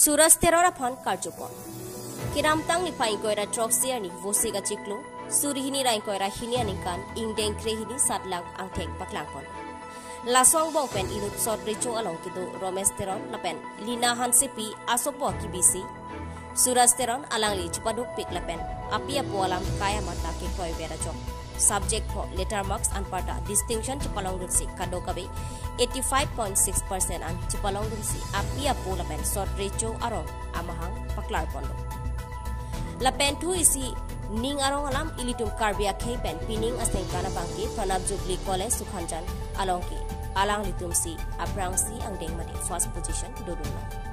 Suras terora phan karjupon. Kiram tang ni paing koira troxia ni vosi ka ciklo. Suri hini raing koira hini aningkan ingdeng kre hini satlang angtek paklang pon. Lasong bong pen inut sot recho along kido romesteron lapen lina hansepi asopo kibisi. Surasteron alang li cipaduk pik lapen api apo alam kaya mata ke koi vera jok. Subject for letter marks and parta distinction cipalong dunsi kado kabe 85.6% an cipalong dunsi api apo lapen sot recho arong amahang paklar pondo. Lapen tu isi ning arong alam ilitum karbia pen pining aseng kana bangki Pranab Jubilee College Sukhanjan alongki alang litum si aprang si ang deng mati first position doduna.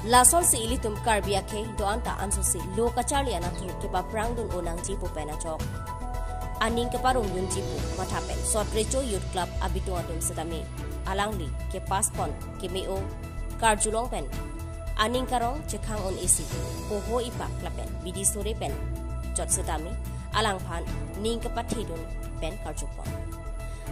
Lasol si ilitum karbia doanta anso si lo kachali anak tu ke baprang dun onang jipu pena chok. Aning ke parung dun jipu matapen sot recho youth club abito adum sedami alang li ke paspon ke meo karjulong pen. Aning karong cekang on isi poho ipak lapen bidi sore pen jot sedami alang pan ning ke pathidun pen karjupon.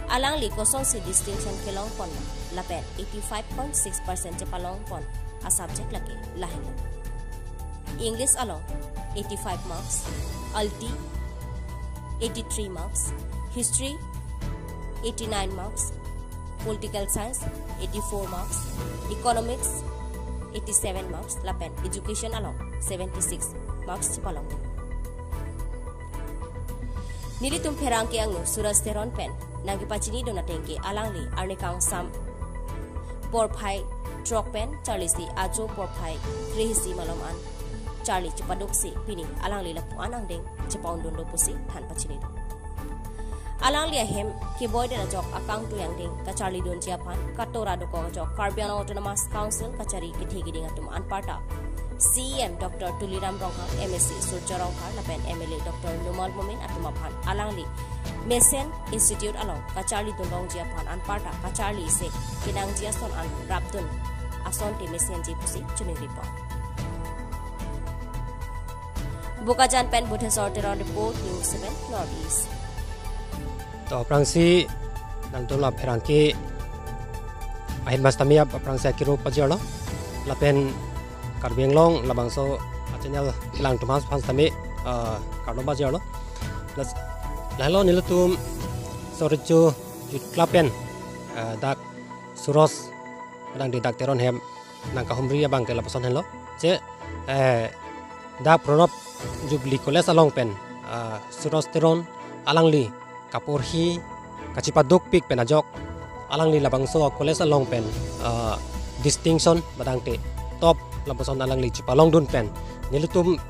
Alang li kosong si distinction ke long pon lapen 85.6% cepalong pon a subject lagi lahin. English along 85 marks, Alti 83 marks, History 89 marks, Political Science 84 marks, Economics 87 marks, lapen Education along 76 marks cepalong. Nilitum perang ke angno surasteron pen nagi pacini donatengke alang li arnikang sam porpai Trokpen Charlie si ajo porpai krehisi malaman Charlie cepaduk si pining alang li lapu anang deng cepaun dondo pusi han pacini do. Alang li ahem ki boy dena jok akang tu yang deng ka Charlie don Japan katora do ko jok Caribbean Autonomous Council kacari kithigi ding atum anparta CM Dr. Tuliram Ronghang MSc Surja Ronghar lapen MLA Dr. Numal Mumin atumaphan alang li Mesen Institute along kacari don Japan anparta kacari se kinang jiason an rapdun ason ti mesen ji pusi chuming report. Bukajan pen buthe sorted on report News 7 Northeast. To prangsi nantula perangki ahin mastamia prangsi kiro pajalo lapen karbenglong labangso channel kilang tumas panstami karno pajalo plus lalo nilutum sorjo klapen dak suros nang di dakteron hem nang kahumri abang ke lapason hello je da Pranab Jubilee College along pen surosteron alangli kapurhi kacipaduk pik penajok alangli labangso college along pen distinction badang te top lapason alangli cipalong dun pen nilutum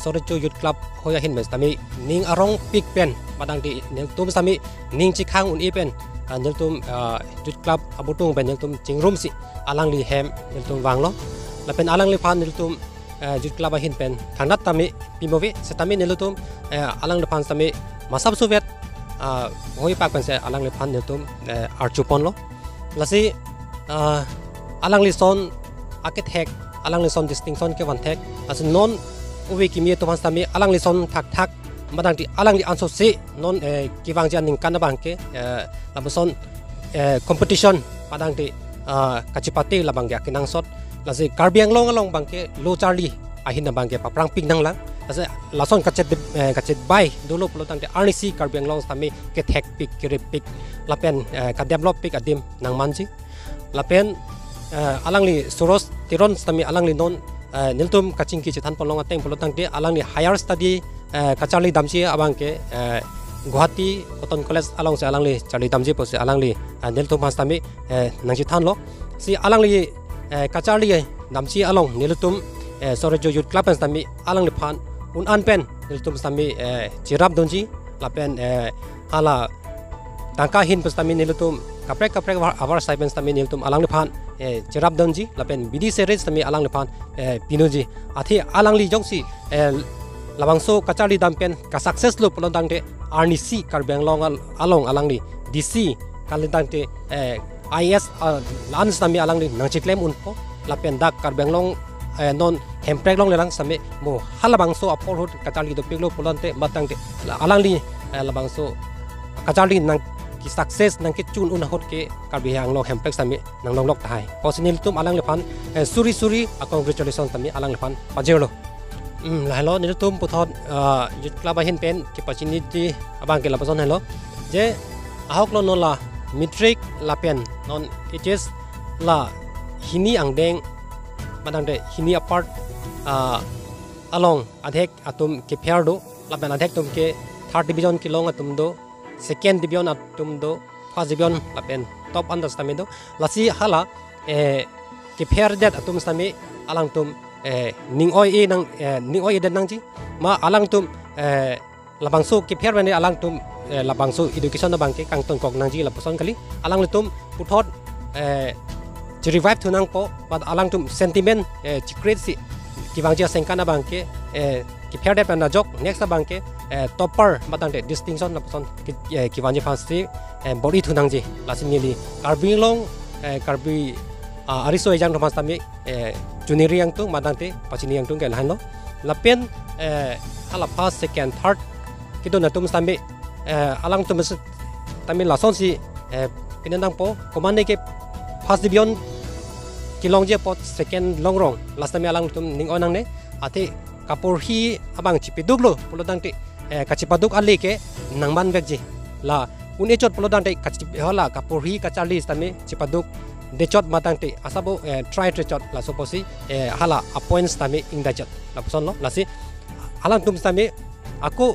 sorecho youth club hoya hin mestami ning arong pik pen badang te nilutum sami ning chikhang un ipen niltum youth club abutung pen niltum chingrum si alang li hem niltum wanglo lapen alang li pan niltum youth club ahin pen thanat tami pimovi setami niltum alang li pan tami masab soviet hoi pak pen se alang li pan niltum archupon lo lasi alang li son architect alang li son distinction ke wan thek as non uwi kimi to pan tami alang li son thak thak madang di alang di anso si non kiwang jan ning kana bangke labason competition padang di kacipati labang ya kinang sot lasi karbiang long along bangke lo charlie ahin na bangke paprang ping nang lang lasi lason kacet bai dulu pelotang di arnisi karbiang long tami ke tek pik kirip pik lapen ka develop pik adim nang manji lapen alang li suros tiron tami alang li non niltum kacingki citan polong ateng pelotang di alang li higher study kacali damsi abang ke Guwahati Cotton College along si alang li Charlie damsi po si alang li niltum pastami nangsi tan lo si alang li kacali damsi along niltum sorejo youth club pastami alang li pan un an pen niltum pastami cirap donji lapen ala tangka hin pastami niltum kaprek awar sai pastami niltum alang li pan cirap donji lapen bidi series pastami alang li pan pinoji athi alang li jongsi labangso kacali dampen ka success lo pelondang de RNC Karbiang long along alang li DC kalintang te IS lan sami alang li nang chiklem unpo lapen dak Karbiang long non hemprek long lelang sami mo halabangso apolhut kacali do piglo polante matang de alang li labangso kacali nang ki success nang ki chun un hot ke karbi hang long hemplex tami nang long lok tai posinil tum alang lepan suri a congratulations tami alang lepan pajero hello ni tum puthot youth club hin pen ki opportunity abang ke lapason hello je ahok lo nola matric lapen non HS la hini angdeng madang de hini apart along adhek atum ke pherdo lapen adhek tum ke third division kilong atum do second division atum do first division lapen top understand do lasi hala ke pher dat atum stami alang tum ning oi nang ning oi den nang ji ma alang tum labang su ke pher bani alang tum labang su education na bangke kang ton kok nang ji lapuson kali alang letum puthot ji revive thunang po but alang tum sentiment ji create si ki bangja sengkana bangke ki pher dat na jok next bangke topper matang de distinction na person ki bangja fasti body thunang ji lasinili karbi long karbi ariso ejang thomas tami junior yang tung matang te pachini yang tung ke lahan lo lapen hala first second third kitu na tum tami alang tum tami lason si pinandang po komande ke first division kilong je pot second long rong last time alang tum ning onang ne ate kapur hi abang chipiduk lo polodang te kachipaduk ali ke nangman vekji la un echot polodang te hala kapur hi kachali stame chipaduk dechot matang te asabo try chot la soposi hala appoints tame ingdachot la puson lo lasi alang tum stame aku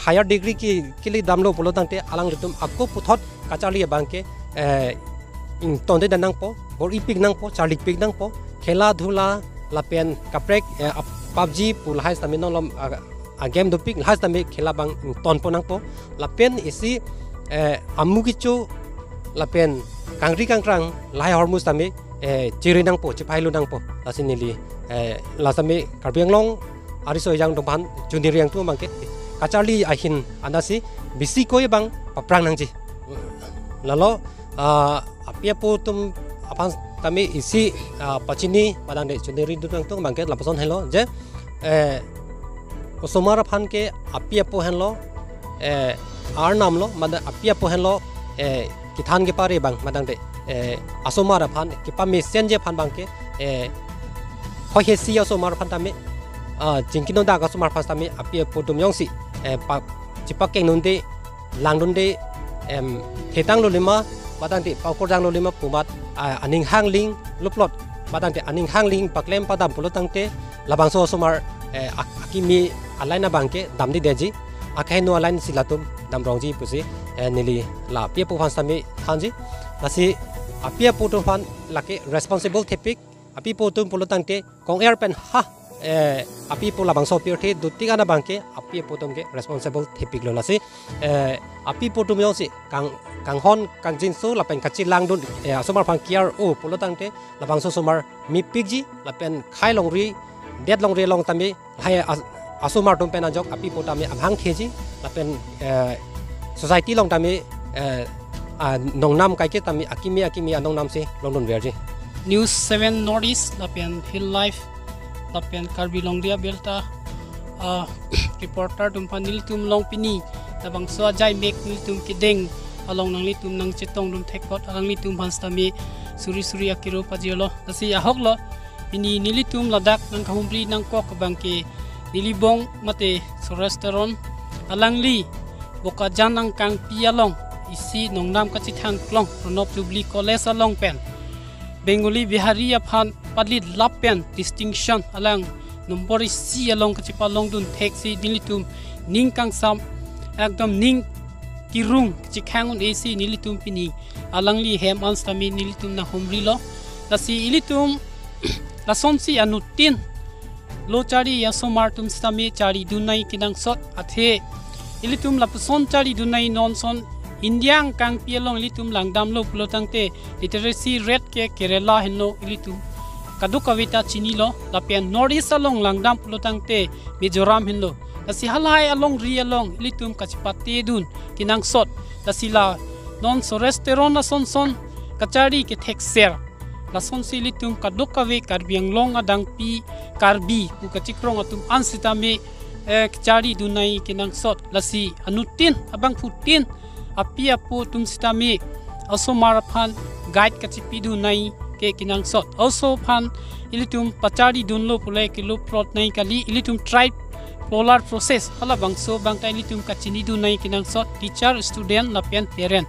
higher degree ki kili damlo polodang te alang tum aku puthot kachali bangke in tonde danang po bor ipik nang po charlie pik nang po khela dhula lapen kaprek PUBG pul hais tami nolom game do pik hais tami khela bang ton po nang po lapen isi amugichu lapen kangri kangkrang lai hormus tami chiri nang po chipailu nang po lasinili lasami karbiang long ariso yang dompan junior yang tu mangke kachali ahin anasi bisi koi bang paprang nang ji lalo apia po tum apan kami isi pachini padang de junior du nang tu mangke lapason hello je osomara phan ke apia po hello ar nam lo mada apia po hello kithan ke pare bang madang de asomara phan ke pami senje phan bang ke hoi he si asomara phan tami jingkino da ka somar phan tami apia po tum yong si chipak ke nunde langdun de thetang lo lima badang ti paukordang lo lima pumat aning hangling luplot badang ti aning hangling paklem padam pulotang te labangso somar akimi alaina bangke damdi deji akaino alain silatum damrongji pusi nili la pia pu fan sami thanji lasi apia pu tu fan lake responsible topic api pu tum pulotang te kong air pen ha api pu labangso pir the duti ana bangke api pu tum ke responsible topic lo lasi api pu tum yo si kang hon kang jinsu lapen kachi langdun somar phang kiar o pulotang te labangso somar mi pigji lapen khai longri det longri long tami hai asomar tum pen ajok api pu tami abhang theji lapen society long tami nongnam kai ke tami akimi anongnam se longdun verji News 7 Northeast lapen Hill Life lapen Karbi Longria Belta reporter tum panil tum long pini labang so jai mek nil tum kideng along nang litum nang chetong dum thekot alang litum hanstami suri akiro pajelo tasi ahok lo ini nilitum ladak nang kahumbri nang kok bangke nilibong mate so restaurant alang li boka janang kang pialong isi nongnam kachi thang klong pronop jubli college along pen Bengali Bihariya phan padlit lapen distinction alang number si along kachi palong dun taxi nilitum ning kang sam ekdom ning kirung chikhangun AC nilitum pini alangli hem anstami nilitum na humri lo lasi ilitum lasonsi anutin lo chari yasomartum stami chari dunai kinang sot athe ilitum lapuson chari dunai nonson indiang kang pialong ilitum langdam lo pulotangte literacy rate ke Kerala henlo ilitum kadukawita chini lo lapian northeast along langdam pulotangte Mizoram henlo lasi halai along ri along ilitum kachpate dun kinang sot lasila non so restaurant na son kachari ke thekser la son si ilitum kadukawe karbiang long adang pi karbi ku kachikrong atum ansitame kachari dunai kinang sot lasi anutin abang putin api apu tum sitami also maraphan guide kachipi du nai ke kinang sot also phan ilitum pachari dunlo pulai kilo plot nai kali ilitum tribe polar process hala bangso bangtai ilitum kachini du nai kinang sot teacher student lapian parent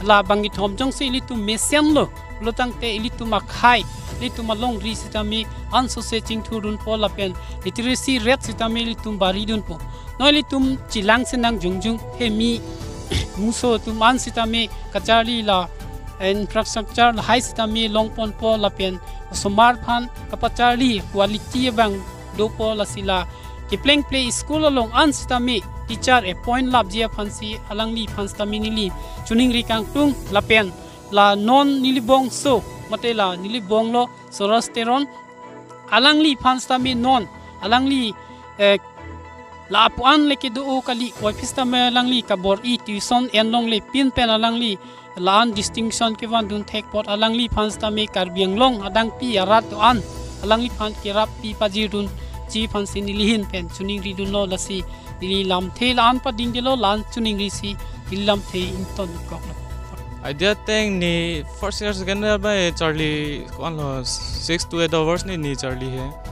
la bangi thomjong se ilitum mesian lo lotang te ilitum akhai ilitum along ri sitami anso se chingthurun po lapian literacy rate sitami ilitum baridun po no ilitum chilang senang jungjung hemi muso tuman sitami kachari la infrastructure high sitami longpon po lapian somar phan kapachari quality bang do po la sila kipleng play school along an sitami teacher a point lab jia phansi alangli phanstami nili chuning ri kang tung lapen la non nilibong so matela nilibong lo sorasteron alangli phanstami non alangli la puan leke do kali office me alangli kabor i tuition enlong le pin pen alangli lan distinction ke van dun thek pot alangli phanstami karbiang long adang pi arat to an alangli phan kirap pi pajirun chi phansi nilihin pen chuning ri dun lo lasi nili lam the lan pa ding lo lan chuning ri si ilam the inton kok idea teng ni first year second year by Charlie 6 to 8 hours ni Charlie hai